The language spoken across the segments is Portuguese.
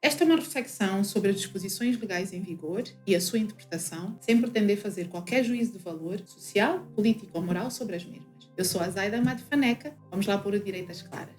Esta é uma reflexão sobre as disposições legais em vigor e a sua interpretação, sem pretender fazer qualquer juízo de valor social, político ou moral sobre as mesmas. Eu sou a Zaida Madfaneca, vamos lá pôr o direito às claras.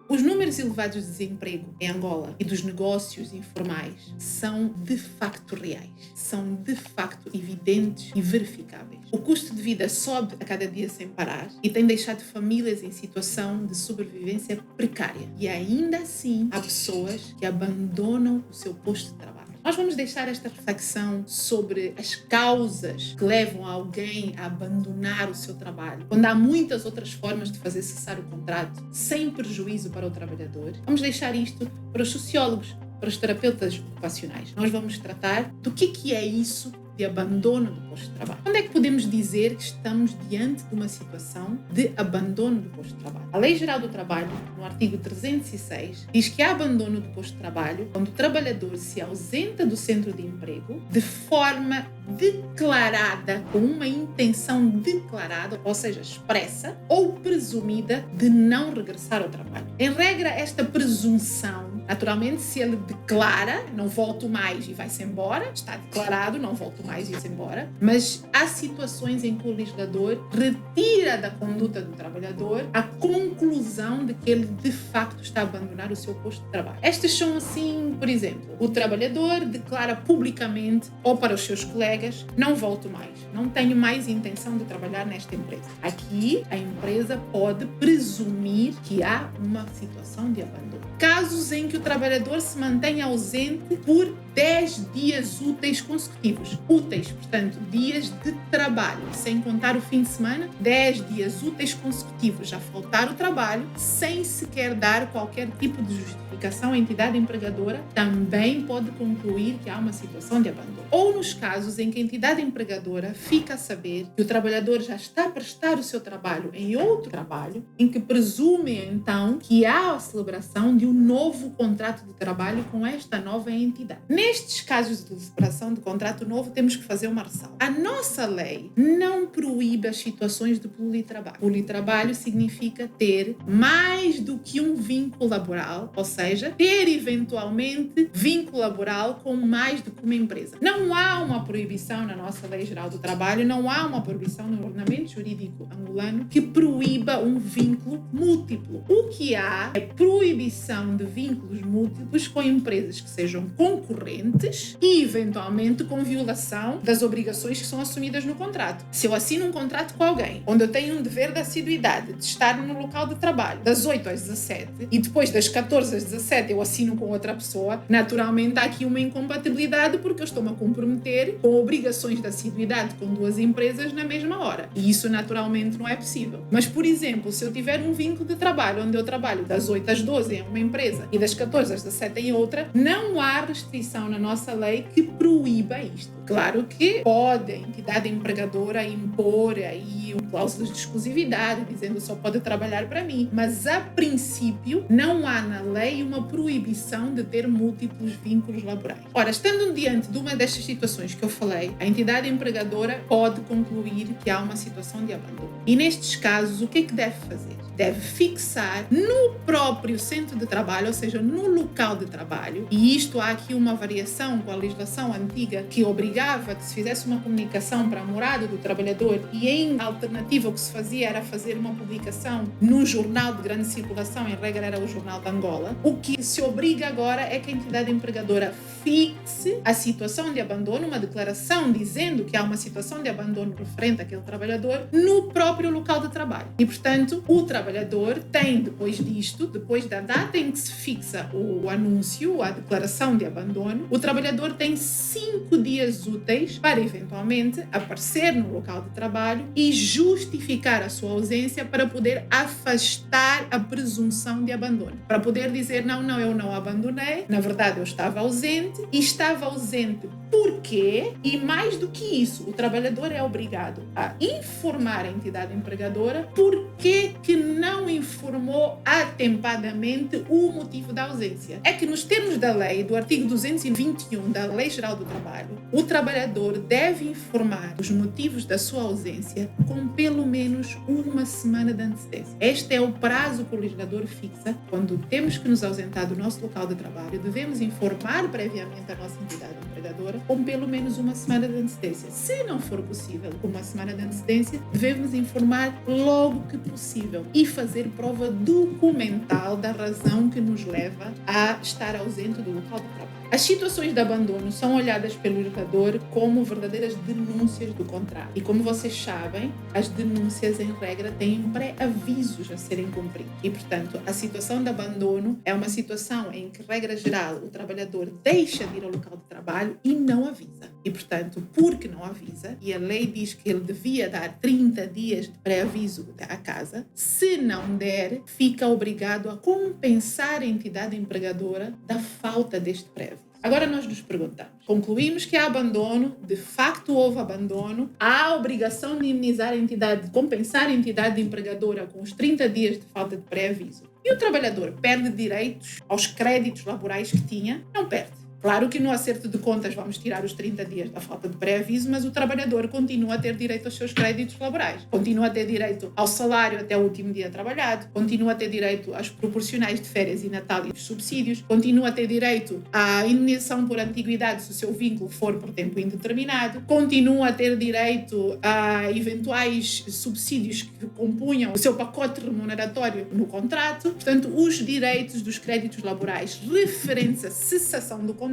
Os números elevados de desemprego em Angola e dos negócios informais são de facto reais, são de facto evidentes e verificáveis. O custo de vida sobe a cada dia sem parar e tem deixado famílias em situação de sobrevivência precária. E ainda assim, há pessoas que abandonam o seu posto de trabalho. Nós vamos deixar esta reflexão sobre as causas que levam alguém a abandonar o seu trabalho, quando há muitas outras formas de fazer cessar o contrato, sem prejuízo para o trabalhador. Vamos deixar isto para os sociólogos, para os terapeutas ocupacionais. Nós vamos tratar do que é isso de abandono do posto de trabalho. Quando é que podemos dizer que estamos diante de uma situação de abandono do posto de trabalho? A Lei Geral do Trabalho, no artigo 306, diz que há abandono do posto de trabalho quando o trabalhador se ausenta do centro de emprego de forma declarada, com uma intenção declarada, ou seja, expressa ou presumida de não regressar ao trabalho. Em regra, esta presunção, naturalmente, se ele declara, não volto mais e vai-se embora, está declarado, não volto mais e vai-se embora, mas há situações em que o legislador retira da conduta do trabalhador a conclusão de que ele de facto está a abandonar o seu posto de trabalho. Estas são assim, por exemplo, o trabalhador declara publicamente ou para os seus colegas: não volto mais, não tenho mais intenção de trabalhar nesta empresa. Aqui a empresa pode presumir que há uma situação de abandono. Casos em que o trabalhador se mantém ausente por 10 dias úteis consecutivos. Úteis, portanto, dias de trabalho, sem contar o fim de semana, 10 dias úteis consecutivos, já faltar o trabalho, sem sequer dar qualquer tipo de justificação à entidade empregadora, também pode concluir que há uma situação de abandono. Ou nos casos em que a entidade empregadora fica a saber que o trabalhador já está a prestar o seu trabalho em outro trabalho, em que presume então que há a celebração de um novo contrato de trabalho com esta nova entidade. Nestes casos de celebração de contrato novo, temos que fazer uma ressalva. A nossa lei não proíbe as situações de politrabalho. Politrabalho significa ter mais do que um vínculo laboral, ou seja, ter eventualmente vínculo laboral com mais do que uma empresa. Não há uma proibição na nossa Lei Geral do Trabalho, não há uma proibição no ordenamento jurídico angolano que proíba um vínculo múltiplo. O que há é proibição de vínculos múltiplos com empresas que sejam concorrentes e, eventualmente, com violação das obrigações que são assumidas no contrato. Se eu assino um contrato com alguém, onde eu tenho um dever de assiduidade, de estar no local de trabalho, das 8 às 17, e depois das 14 às 17 eu assino com outra pessoa, naturalmente há aqui uma incompatibilidade, porque eu estou-me a comprometer com obrigações de assiduidade com duas empresas na mesma hora. E isso, naturalmente, não é possível. Mas, por exemplo, se eu tiver um vínculo de trabalho, onde eu trabalho das 8 às 12 em uma empresa e das 14 às 17 em outra, não há restrição na nossa lei que proíba isto. Claro que pode a entidade empregadora impor aí cláusulas de exclusividade, dizendo só pode trabalhar para mim, mas a princípio não há na lei uma proibição de ter múltiplos vínculos laborais. Ora, estando diante de uma destas situações que eu falei, a entidade empregadora pode concluir que há uma situação de abandono. E nestes casos, o que é que deve fazer? Deve fixar no próprio centro de trabalho, ou seja, no local de trabalho, e isto há aqui uma variação com a legislação antiga que obrigava que se fizesse uma comunicação para a morada do trabalhador e em alternativa o que se fazia era fazer uma publicação num jornal de grande circulação, em regra era o Jornal de Angola. O que se obriga agora é que a entidade empregadora fixe a situação de abandono, uma declaração dizendo que há uma situação de abandono referente àquele trabalhador no próprio local de trabalho. E, portanto, o trabalhador tem, depois disto, depois da data em que se fixa o anúncio, a declaração de abandono, o trabalhador tem 5 dias úteis para, eventualmente, aparecer no local de trabalho e justificar a sua ausência para poder afastar a presunção de abandono. Para poder dizer, não, eu não abandonei, na verdade eu estava ausente, e estava ausente porque, e mais do que isso, o trabalhador é obrigado a informar a entidade empregadora porque que não informou atempadamente o motivo da ausência. É que nos termos da lei, do artigo 221 da Lei Geral do Trabalho, o trabalhador deve informar os motivos da sua ausência com pelo menos uma semana de antecedência. Este é o prazo que o legislador fixa. Quando temos que nos ausentar do nosso local de trabalho, devemos informar previamente a nossa entidade empregadora com pelo menos uma semana de antecedência. Se não for possível uma semana de antecedência, devemos informar logo que possível e fazer prova documental da razão que nos leva a estar ausente do local de trabalho. As situações de abandono são olhadas pelo legislador como verdadeiras denúncias do contrato. E como vocês sabem, as denúncias, em regra, têm pré-avisos a serem cumpridos. E, portanto, a situação de abandono é uma situação em que, regra geral, o trabalhador deixa de ir ao local de trabalho e não avisa. E, portanto, porque não avisa, e a lei diz que ele devia dar 30 dias de pré-aviso à casa, se não der, fica obrigado a compensar a entidade empregadora da falta deste pré-aviso. Agora nós nos perguntamos, concluímos que há abandono, de facto houve abandono, há obrigação de indemnizar a entidade, de compensar a entidade empregadora com os 30 dias de falta de pré-aviso. E o trabalhador perde direitos aos créditos laborais que tinha? Não perde. Claro que no acerto de contas vamos tirar os 30 dias da falta de pré-aviso, mas o trabalhador continua a ter direito aos seus créditos laborais, continua a ter direito ao salário até o último dia trabalhado, continua a ter direito às proporcionais de férias e Natal e os subsídios, continua a ter direito à indenização por antiguidade se o seu vínculo for por tempo indeterminado, continua a ter direito a eventuais subsídios que compunham o seu pacote remuneratório no contrato. Portanto, os direitos dos créditos laborais referentes à cessação do contrato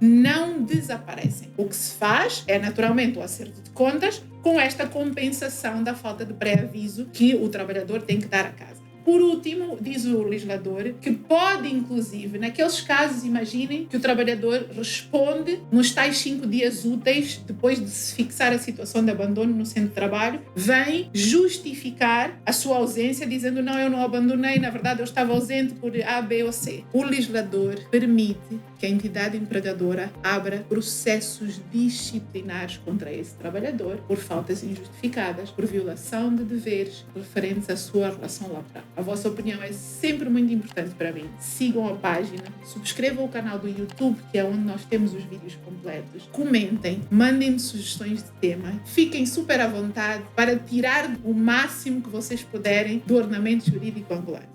não desaparecem. O que se faz é, naturalmente, o acerto de contas com esta compensação da falta de pré-aviso que o trabalhador tem que dar à casa. Por último, diz o legislador que pode, inclusive, naqueles casos, imaginem que o trabalhador responde nos tais 5 dias úteis, depois de se fixar a situação de abandono no centro de trabalho, vem justificar a sua ausência, dizendo não, eu não abandonei, na verdade eu estava ausente por A, B ou C. O legislador permite que a entidade empregadora abra processos disciplinares contra esse trabalhador por faltas injustificadas, por violação de deveres referentes à sua relação laboral. A vossa opinião é sempre muito importante para mim. Sigam a página, subscrevam o canal do YouTube, que é onde nós temos os vídeos completos. Comentem, mandem-me sugestões de tema. Fiquem super à vontade para tirar o máximo que vocês puderem do ordenamento jurídico angolano.